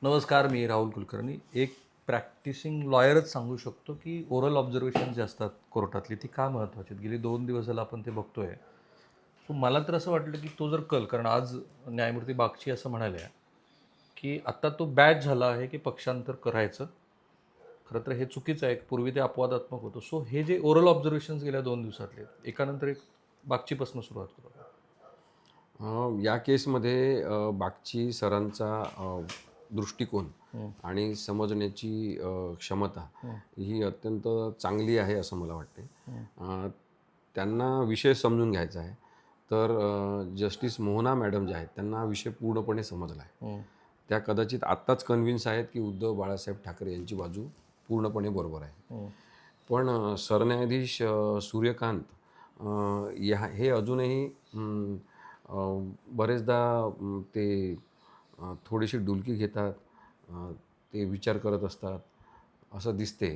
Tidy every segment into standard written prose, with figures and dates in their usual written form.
नमस्कार, मी राहुल कुलकर्णी. एक प्रॅक्टिसिंग लॉयरच सांगू शकतो की ओरल ऑब्झर्वेशन जे असतात कोर्टातली ती का महत्त्वाची आहेत. गेली 2 दिवस झालं आपण ते बघतोय. सो मला तर असं वाटलं की तो जर कल, कारण आज न्यायमूर्ती बागची असं म्हणाले की आता तो बॅच झाला आहे की पक्षांतर करायचं. खरं तर हे चुकीचं आहे. पूर्वी ते अपवादात्मक होतं. सो हे जे ओरल ऑब्झर्वेशन्स गेल्या 2 दिवसातले एकानंतर एक बागचीपासून सुरुवात करू आपण. या केसमध्ये बागची सरांचा दृष्टिकोन हं, आणि समजण्याची क्षमता हं, ही अत्यंत चांगली आहे असं मला वाटते. हं, त्यांना विषय समजून घ्यायचा आहे. तर जस्टिस मोहना मॅडम ज्या आहेत त्यांना हा विषय पूर्णपणे समजला आहे. हं, त्या कदाचित आत्ताच कन्व्हिन्स आहेत की उद्धव बाळासाहेब ठाकरे यांची बाजू पूर्णपणे बरोबर आहे. हं, पण सरन्यायाधीश सूर्यकांत हे अजूनही बरेचदा ते थोडीशी डुलकी घेतात, ते विचार करत असतात असं दिसते.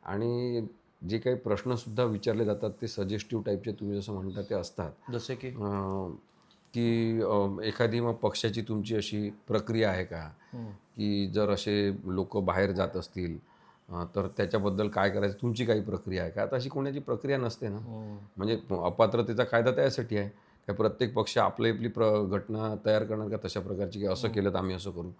आणि जे काही प्रश्नसुद्धा विचारले जातात ते सजेस्टिव्ह टाईपचे तुम्ही जसं म्हणता ते असतात. जसे की की एखादी मग पक्षाची तुमची अशी प्रक्रिया आहे का? हं, की जर असे लोक बाहेर जात असतील तर त्याच्याबद्दल काय करायचं, तुमची काही प्रक्रिया आहे का? आता अशी कोणाची प्रक्रिया नसते ना. हं, म्हणजे अपात्रतेचा कायदा त्यासाठी आहे. काय प्रत्येक पक्ष आपली आपली घटना तयार करणार का तशा प्रकारची, की असं हं, केलं तर आम्ही असं करू?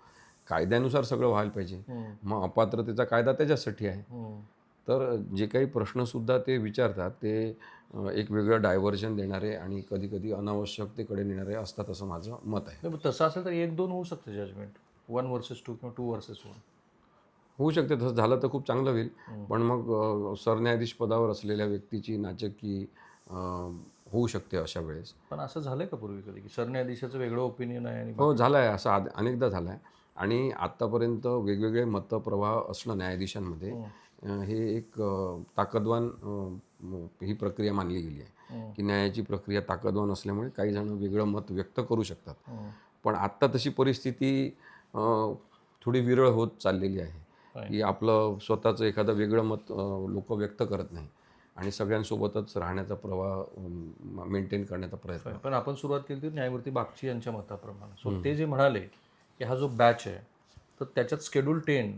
कायद्यानुसार सगळं व्हायला पाहिजे. हं, मग अपात्रतेचा कायदा त्याच्यासाठी आहे. हं. तर जे काही प्रश्नसुद्धा ते विचारतात ते एक वेगळं डायव्हर्जन देणारे आणि कधी-कधी अनावश्यकतेकडे नेणारे असतात असं माझं मत आहे. नाही, मग तसं असेल तर 1-2 होऊ शकतं जजमेंट. 1 वर्सेस 2 किंवा 2 वर्सेस 1. होऊ शकते, तसं झालं तर खूप चांगलं होईल. हं. पण मग सरन्यायाधीश पदावर असलेल्या व्यक्तीची नाचक्की होऊ शकते अशा वेळेस. पण असं झालंय का पूर्वी कधी, की सरन्यायाधीशाचं वेगळं ओपिनियन आहे आणि हो, बाकी झालं आहे असं अनेकदा झालं आहे. आणि आत्तापर्यंत वेगवेगळे मतप्रवाह असणं न्यायाधीशांमध्ये हं, हे एक ताकदवान ही प्रक्रिया मानली गेली आहे, हं, की न्यायाची प्रक्रिया ताकदवान असल्यामुळे काही जण वेगळं मत व्यक्त करू शकतात. हं. पण आत्ता तशी परिस्थिती अ, थोडी विरळ होत चाललेली आहे, फाईन, की आपलं स्वतःचं एखादं वेगळं मत लोकं व्यक्त करत नाही आणि सगळ्यांसोबतच राहण्याचा प्रवाह मेंटेन करण्याचा प्रयत्न. फाईन. पण आपण सुरुवात केली होती न्यायमूर्ती बागची यांच्या मताप्रमाणे. सो ते जे म्हणाले, की हा जो बॅच आहे, तर त्याच्यात शेड्यूल 10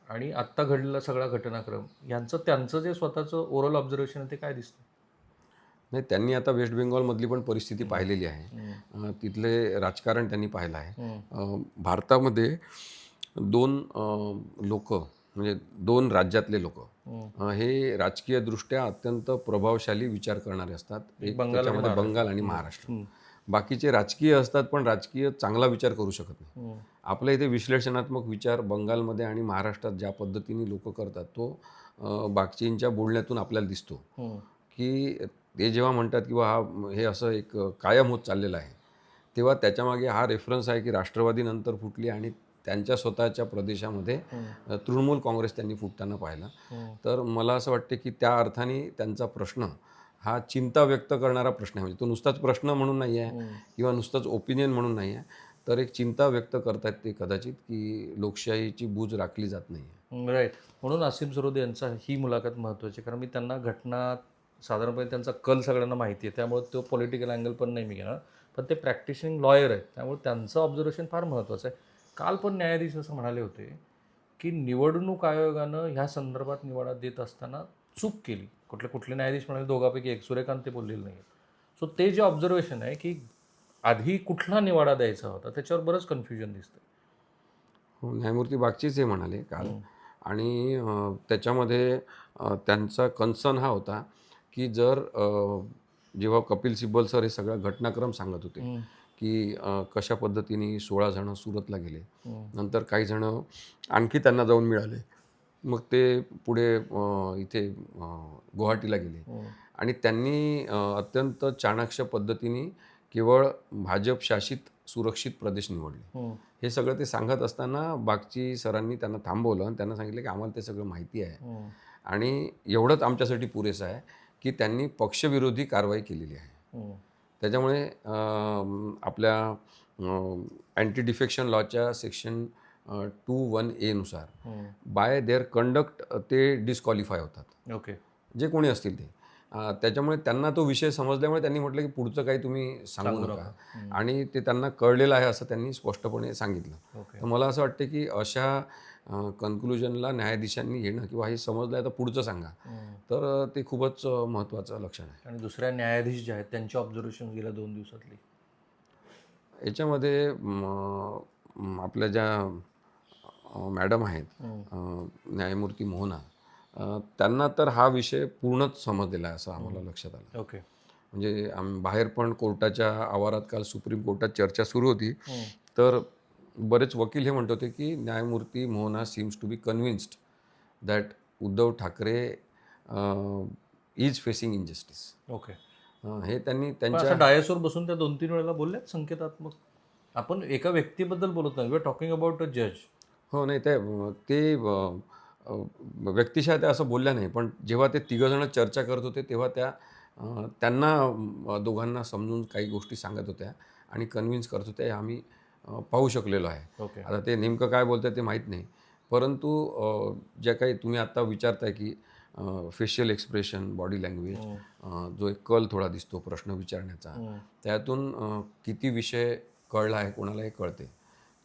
आणि आत्ता घडलेला सगळा घटनाक्रम यांचं त्यांचं जे स्वतःचं ओरल ऑब्झर्वेशन आहे ते काय दिसतं? नाही, त्यांनी आता वेस्ट बेंगॉलमधली पण परिस्थिती हं, पाहिलेली आहे. हं, तिथले राजकारण त्यांनी पाहिलं आहे. हं, भारतामध्ये 2 म्हणजे 2 राज्यातले लोकं हं. हे राजकीयदृष्ट्या अत्यंत प्रभावशाली विचार करणारे असतात. एक एक बंगाल आणि त्याच्यामध्ये महाराष्ट्र. बंगाल आणि हं, महाराष्ट्र. हं, बाकीचे राजकीय असतात, पण राजकीय चांगला विचार करू शकत नाही. हं, आपल्या इथे विश्लेषणात्मक विचार बंगालमध्ये आणि महाराष्ट्रात ज्या पद्धतीने लोकं करतात, तो बागचींच्या बोलण्यातून आपल्याला दिसतो. हं, की ते जेव्हा म्हणतात किंवा हे असं एक कायम होत चाललेलं आहे, तेव्हा त्याच्यामागे हा रेफरन्स आहे की राष्ट्रवादी नंतर फुटली आणि त्यांच्या स्वतःच्या प्रदेशामध्ये हं, तृणमूल काँग्रेस त्यांनी फुटताना पाहिला. हं, तर मला असं वाटतं की त्या अर्थाने त्यांचा प्रश्न हा चिंता व्यक्त करणारा प्रश्न आहे. म्हणजे तो नुसताच प्रश्न म्हणून नाही आहे हं. किंवा नुसतंच ओपिनियन म्हणून नाही आहे. तर एक चिंता व्यक्त करतायत ते कदाचित, की लोकशाहीची बूज राखली जात नाही आहे. राईट. म्हणून असीम सरोदे यांचा ही मुलाखत महत्त्वाची आहे. कारण मी त्यांना घटना साधारणपणे त्यांचा कल सगळ्यांना माहिती आहे. त्यामुळे तो पॉलिटिकल अँगल पण नाही मी घेणार. पण ते प्रॅक्टिसिंग लॉयर आहेत. त्यामुळे त्यांचं ऑब्झर्वेशन फार महत्त्वाचं आहे. काल पण न्यायाधीश असं म्हणाले होते, की निवडणूक आयोगानं ह्या संदर्भात निवाडा देत असताना चूक केली. कुठले कुठले न्यायाधीश म्हणाले दोघांपैकी एक. सूर्यकांत ते बोललेले नाही. सो ते जे ऑब्झर्वेशन आहे, की आधी कुठला निवाडा द्यायचा होता त्याच्यावर बरंच कन्फ्युजन दिसतं. हो, न्यायमूर्ती बागचीच हे म्हणाले काल. हं, आणि त्याच्यामध्ये त्यांचा कन्सर्न हा होता, की जर जेव्हा कपिल सिब्बल सर हे सगळा घटनाक्रम सांगत होते, हं, की कशा पद्धतीने 16 जणं सुरतला गेले. हं, नंतर काही जणं आणखी त्यांना जाऊन मिळाले. मग ते पुढे इथे गुवाहाटीला गेले हं, आणि त्यांनी अत्यंत चाणाक्ष पद्धतीने केवळ भाजप शासित सुरक्षित प्रदेश निवडले. हं, हे सगळं ते सांगत असताना बागची सरांनी त्यांना थांबवलं आणि त्यांना सांगितलं की आम्हाला ते सगळं माहिती आहे हं, आणि एवढंच आमच्यासाठी पुरेसं आहे की त्यांनी पक्षविरोधी कारवाई केलेली आहे. हं, त्याच्यामुळे आपल्या अँटी डिफेक्शन लॉच्या सेक्शन 2(1)A नुसार हं. बाय देअर कंडक्ट ते डिस्क्वालिफाय होतात. ओके. जे कोणी असतील ते. त्याच्यामुळे त्यांना तो विषय समजल्यामुळे त्यांनी म्हटलं की पुढचं काही तुम्ही सांगू सांगू नका. नका. आणि ते त्यांना कळलेलं आहे असं त्यांनी स्पष्टपणे सांगितलं. ओके. तर मला असं वाटतं की अशा कन्क्लुजनला न्यायाधीशांनी येणं किंवा हे समजलं आहे तर पुढचं सांगा, तर ते खूपच महत्त्वाचं लक्षण आहे. आणि दुसऱ्या न्यायाधीश जे आहेत त्यांची ऑब्झर्वेशन गेल्या 2 दिवसातली. याच्यामध्ये आपल्या ज्या मॅडम आहेत, न्यायमूर्ती मोहना, त्यांना तर हा विषय पूर्णच समजलेला आहे असं आम्हाला लक्षात आलं. ओके. म्हणजे बाहेर पण कोर्टाच्या आवारात काल सुप्रीम कोर्टात चर्चा सुरू होती, तर बरेच वकील हे म्हणत होते की न्यायमूर्ती Mohana seems to be convinced that Uddhav Thackeray is facing injustice. Okay. हे त्यांनी पण त्यांच्या असं डायसवर बसून त्या 2-3 वेळेला बोलल्यात संकेतात्मक. आपण एका व्यक्तीबद्दल बोलत नाही, we are talking about a जज. हो, नाही ते व्यक्तिशः त्या असं बोलल्या नाही, पण जेव्हा ते तिघंजणं चर्चा करत होते तेव्हा त्यांना दोघांना समजून काही गोष्टी सांगत होत्या आणि कन्व्हिन्स करत होत्या, हे आम्ही पाहू शकलेलो आहे. ओके. आता ते नेमकं काय बोलतात ते माहीत नाही, परंतु ज्या काही तुम्ही आत्ता विचारताय की फेशियल एक्सप्रेशन, बॉडी लँग्वेज, जो एक कल थोडा दिसतो प्रश्न विचारण्याचा, त्यातून किती विषय कळला आहे कोणाला हे कळते,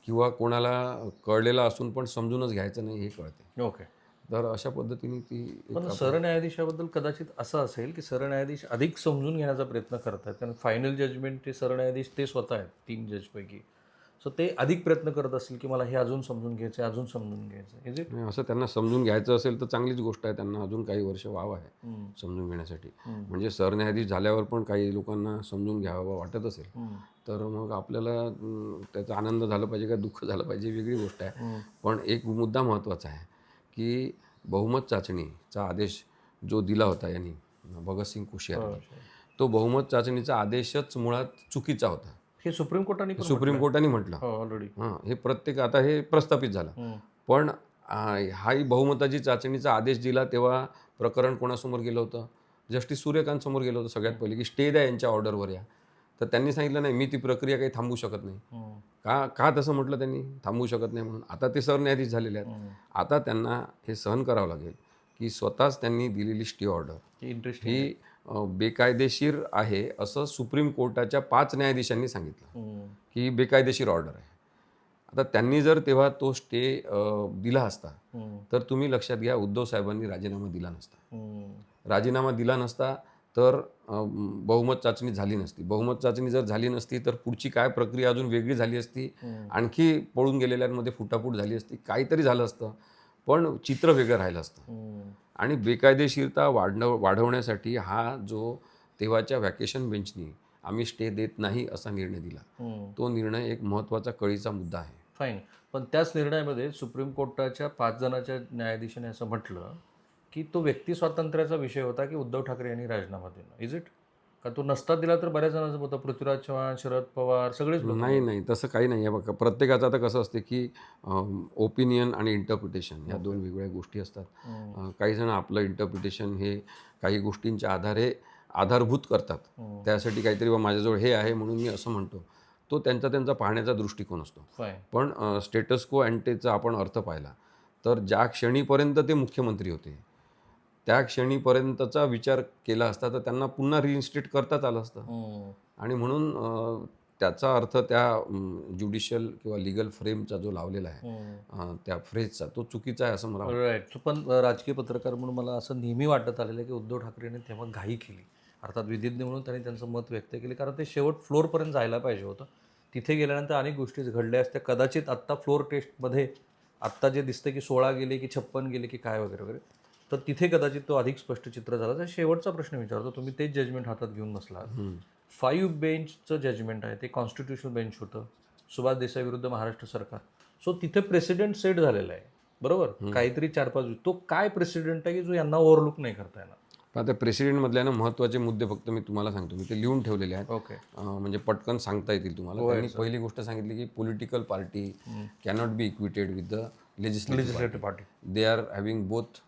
किंवा कोणाला कळलेला असून पण समजूनच घ्यायचं नाही हे कळते. ओके. तर अशा पद्धतीने ती पण सरन्यायाधीशाबद्दल कदाचित असं असेल की सरन्यायाधीश अधिक समजून घेण्याचा प्रयत्न करतात, कारण फायनल जजमेंट ते सरन्यायाधीश ते स्वतः आहेत 3 जजपैकी. सो ते अधिक प्रयत्न करत असतील की मला हे अजून समजून घ्यायचं आहे, अजून समजून घ्यायचं आहे. Is it? नाही, असं त्यांना समजून घ्यायचं असेल तर चांगलीच गोष्ट आहे, त्यांना अजून काही वर्ष व्हावं आहे समजून घेण्यासाठी. म्हणजे सरन्यायाधीश झाल्यावर पण काही लोकांना समजून घ्यावं वाटत असेल तर मग आपल्याला त्याचा आनंद झाला पाहिजे का दुःख झालं पाहिजे वेगळी गोष्ट आहे. पण एक मुद्दा महत्त्वाचा आहे की बहुमत चाचणीचा आदेश जो दिला होता यांनी, भगतसिंग कोश्यारी, तो बहुमत चाचणीचा आदेशच मुळात चुकीचा होता. हे सुप्रीम कोर्टाने पण सुप्रीम कोर्टाने म्हटलं. ऑलरेडी. हे आता हे प्रस्थापित झालं. पण हाही बहुमताची चाचणीचा आदेश दिला तेव्हा प्रकरण कोणासमोर गेलं होतं? जस्टिस सूर्यकांत समोर गेलं होतं सगळ्यात पहिले की स्टे द्या यांच्या ऑर्डरवर या. तर त्यांनी सांगितलं नाही, मी ती प्रक्रिया काही थांबवू शकत नाही. का तसं म्हटलं त्यांनी, थांबवू शकत नाही म्हणून? आता ते सरन्यायाधीश झालेले आहेत. आता त्यांना हे सहन करावं लागेल की स्वतःच त्यांनी दिलेली स्टे ऑर्डर ही बेकायदेशीर आहे असं सुप्रीम कोर्टाच्या 5 न्यायाधीशांनी सांगितलं की ही बेकायदेशीर ऑर्डर आहे. आता त्यांनी जर तेव्हा तो स्टे दिला असता तर तुम्ही लक्षात घ्या, उद्धव साहेबांनी राजीनामा दिला नसता. राजीनामा दिला नसता तर बहुमत चाचणी झाली नसती. बहुमत चाचणी जर झाली नसती तर पुढची काय प्रक्रिया अजून वेगळी झाली असती, आणखी पळून गेलेल्यांमध्ये फुटाफूट झाली असती, काहीतरी झालं असतं, पण चित्र वेगळं राहिलं असतं. आणि बेकायदेशीरता वाढवण्यासाठी हा जो तेव्हाच्या व्हॅकेशन बेंचनी आम्ही स्टे देत नाही असा निर्णय दिला, तो निर्णय एक महत्त्वाचा कळीचा मुद्दा आहे. फाईन. पण त्याच निर्णयामध्ये सुप्रीम कोर्टाच्या 5 जणांच्या न्यायाधीशांनी असं म्हटलं की तो व्यक्ती स्वातंत्र्याचा विषय होता की उद्धव ठाकरे यांनी राजीनामा दिला. Is it? का तो नसता दिला तर बऱ्याच जणांचं होतं, पृथ्वीराज चव्हाण, शरद पवार सगळेच लोक. नाही, तसं काही नाही आहे. बघा, प्रत्येकाचं आता कसं असते की ओपिनियन आणि इंटरप्रिटेशन ह्या 2 वेगवेगळ्या गोष्टी असतात. काही जण आपलं इंटरप्रिटेशन हे काही गोष्टींच्या आधारे आधारभूत करतात. त्यासाठी काहीतरी माझ्याजवळ हे आहे म्हणून मी असं म्हणतो. तो त्यांचा पाहण्याचा दृष्टिकोन असतो. पण स्टेटस को अँटेचा आपण अर्थ पाहिला तर ज्या क्षणीपर्यंत ते मुख्यमंत्री होते त्या क्षणीपर्यंतचा विचार केला असता तर त्यांना पुन्हा रिइन्स्टेट करताच आलं असतं. आणि म्हणून त्याचा अर्थ त्या ज्युडिशियल किंवा लिगल फ्रेमचा जो लावलेला आहे त्या फ्रेजचा, तो चुकीचा आहे असं मला वाटतं. राईट. पण राजकीय पत्रकार म्हणून मला असं नेहमी वाटत आलेलं आहे की उद्धव ठाकरेंनी तेव्हा घाई केली. अर्थात विधिज्ञ म्हणून त्यांनी त्यांचं मत व्यक्त केले, कारण ते शेवट फ्लोअरपर्यंत जायला पाहिजे होतं. तिथे गेल्यानंतर अनेक गोष्टी घडल्या असत्या. कदाचित आत्ता फ्लोअर टेस्टमध्ये आत्ता जे दिसतं की 16 गेले की 56 गेले की काय वगैरे वगैरे, तर तिथे कदाचित तो अधिक स्पष्ट चित्र झालं. तर शेवटचा प्रश्न विचारतो, तुम्ही तेच जजमेंट हातात घेऊन बसला. 5 बेंचचं जजमेंट आहे, ते कॉन्स्टिट्युशनल बेंच होतं, सुभाष देसाई विरुद्ध महाराष्ट्र सरकार. सो तिथे प्रेसिडेंट सेट झालेला आहे, बरोबर? काहीतरी 4-5 तो काय प्रेसिडेंट आहे की जो यांना ओव्हरलुक नाही करता येणार? आता प्रेसिडेंटमधल्या ना महत्त्वाचे मुद्दे फक्त मी तुम्हाला सांगतो, मी ते लिहून ठेवलेले आहेत. ओके. म्हणजे पटकन सांगता येतील तुम्हाला. त्यांनी पहिली गोष्ट सांगितली की political party cannot be इक्विटेड with the legislative party. They are having both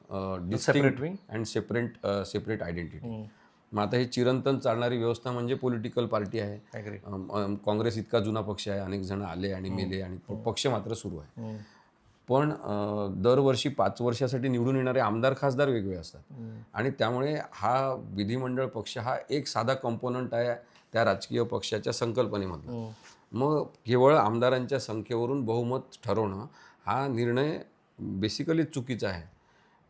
distinct and separate identity. मग आता ही चिरंतन चालणारी व्यवस्था म्हणजे पॉलिटिकल पार्टी आहे. काँग्रेस इतका जुना पक्ष आहे, अनेक जण आले आणि मेले आणि पक्ष मात्र सुरू आहे. पण दरवर्षी 5 वर्षासाठी निवडून येणारे आमदार खासदार वेगवेगळे असतात आणि त्यामुळे हा विधिमंडळ पक्ष हा एक साधा कंपोनंट आहे त्या राजकीय पक्षाच्या संकल्पनेमधला. मग केवळ आमदारांच्या संख्येवरून बहुमत ठरवणं हा निर्णय बेसिकली चुकीचा आहे.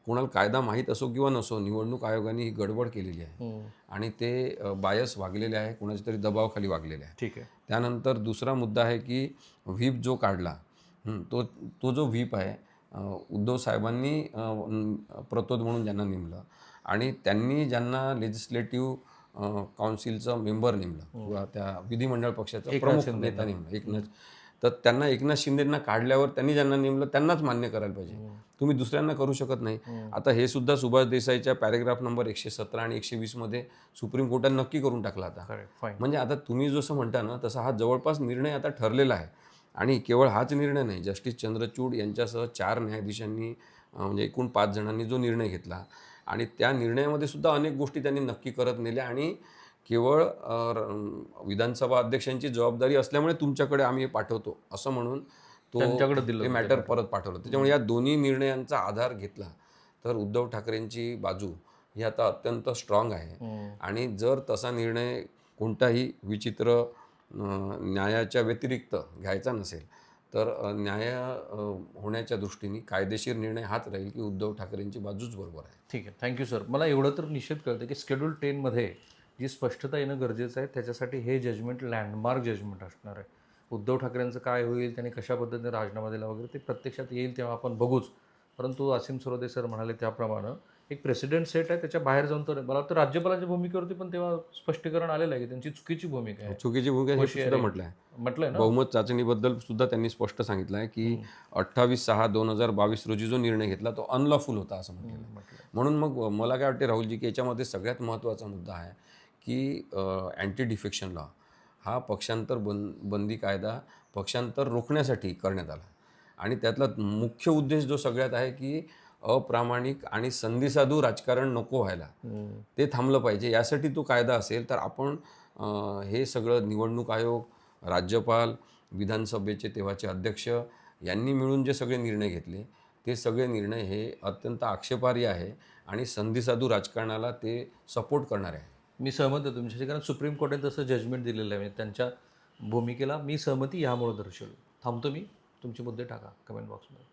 कोणाला कायदा माहीत असो किंवा नसो, निवडणूक आयोगाने ही गडबड केलेली आहे आणि ते बायस वागलेले आहे, कोणाच्या तरी दबावाखाली वागलेले आहे. ठीक आहे. त्यानंतर दुसरा मुद्दा आहे की व्हीप जो काढला, तो तो जो व्हीप आहे, उद्धव साहेबांनी प्रतोद म्हणून ज्यांना नेमलं आणि त्यांनी ज्यांना लेजिस्लेटिव्ह काउन्सिलचा मेंबर नेमलं किंवा त्या विधिमंडळ पक्षाचा प्रमुख नेता नेमला एकनाथ, तर त्यांना एकनाथ शिंदेंना काढल्यावर त्यांनी ज्यांना नेमलं त्यांनाच मान्य करायला पाहिजे. तुम्ही दुसऱ्यांना करू शकत नाही. आता हे सुद्धा सुभाष देसाईच्या पॅरेग्राफ नंबर 117 आणि 120 मध्ये सुप्रीम कोर्टाने नक्की करून टाकला आता. म्हणजे आता तुम्ही जसं म्हणता ना तसा हा जवळपास निर्णय आता ठरलेला आहे आणि केवळ हाच निर्णय नाही, जस्टिस चंद्रचूड यांच्यासह 4 न्यायाधीशांनी म्हणजे एकूण 5 जणांनी जो निर्णय घेतला आणि त्या निर्णयामध्ये सुद्धा अनेक गोष्टी त्यांनी नक्की करत नेल्या आणि केवळ विधानसभा अध्यक्षांची जबाबदारी असल्यामुळे तुमच्याकडे आम्ही पाठवतो असं म्हणून त्यांच्याकडे दिलं ते मॅटर परत पाठवलं. त्याच्यामुळे या दोन्ही निर्णयांचा आधार घेतला तर उद्धव ठाकरेंची बाजू ही आता अत्यंत स्ट्रॉंग आहे आणि जर तसा निर्णय कोणताही विचित्र न्यायाच्या व्यतिरिक्त घ्यायचा नसेल तर न्याय होण्याच्या दृष्टीने कायदेशीर निर्णय हाच राहील की उद्धव ठाकरेंची बाजूच बरोबर आहे. ठीक आहे. Thank you sir. मला एवढं तर निश्चित कळतं की शेड्यूल 10मध्ये जी स्पष्टता येणं गरजेचं आहे, त्याच्यासाठी हे जजमेंट लँडमार्क जजमेंट असणार आहे. उद्धव ठाकरेंचं काय होईल, त्यांनी कशा पद्धतीने राजीनामा दिला वगैरे ते प्रत्यक्षात येईल तेव्हा आपण बघूच. परंतु असीम सरोदे सर म्हणाले त्याप्रमाणे एक प्रेसिडेंट सेट आहे, त्याच्या बाहेर जाऊन तर मला वाटतं राज्यपालाच्या भूमिकेवरती पण तेव्हा स्पष्टीकरण आलेलं आहे की त्यांची चुकीची भूमिका आहे. चुकीची भूमिका हे सुद्धा म्हटलंय ना बहुमत चाचणीबद्दल सुद्धा त्यांनी स्पष्ट सांगितलं आहे की 28/6/2022 रोजी जो निर्णय घेतला तो अनलॉफुल होता असं म्हटलं. म्हणून मग मला काय वाटते राहुलजी की याच्यामध्ये सगळ्यात महत्त्वाचा मुद्दा आहे की अँटी डिफेक्शन लॉ हा पक्षांतर बंदी कायदा पक्षांतर रोखण्यासाठी करण्यात आला आणि त्यातला मुख्य उद्देश जो सगळ्यात आहे की अप्रामाणिक आणि संधिसाधू राजकारण नको व्हायला, ते थांबलं पाहिजे. यासाठी तो कायदा असेल तर आपण हे सगळं निवडणूक आयोग, राज्यपाल, विधानसभेचे तेव्हाचे अध्यक्ष यांनी मिळून जे सगळे निर्णय घेतले ते सगळे निर्णय हे अत्यंत आक्षेपार्ह आहे आणि संधिसाधू राजकारणाला ते सपोर्ट करणारे आहे. मी सहमत आहे तुमच्याशी, कारण सुप्रीम कोर्टाने तसं जजमेंट दिलेलं आहे. म्हणजे त्यांच्या भूमिकेला मी सहमती यामुळे दर्शवली. थांबतो मी. तुमचे मुद्दे टाका कमेंट बॉक्समध्ये.